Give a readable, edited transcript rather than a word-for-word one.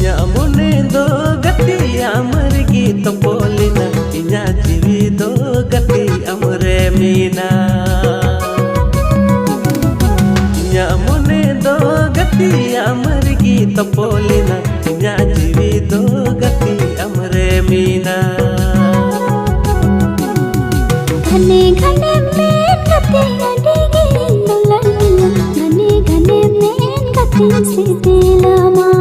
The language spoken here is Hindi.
इन्या मोने दो गति अमरगी तपोलिना इन्या जीवी दो गति अमरे मीना इन्या मोने दो गति अमरगी तपोलिना इन्या जीवी दो गति अमरे मीना घने घने में गति अड़ेगी दुल्हनिया घने घने में गति से दिलमा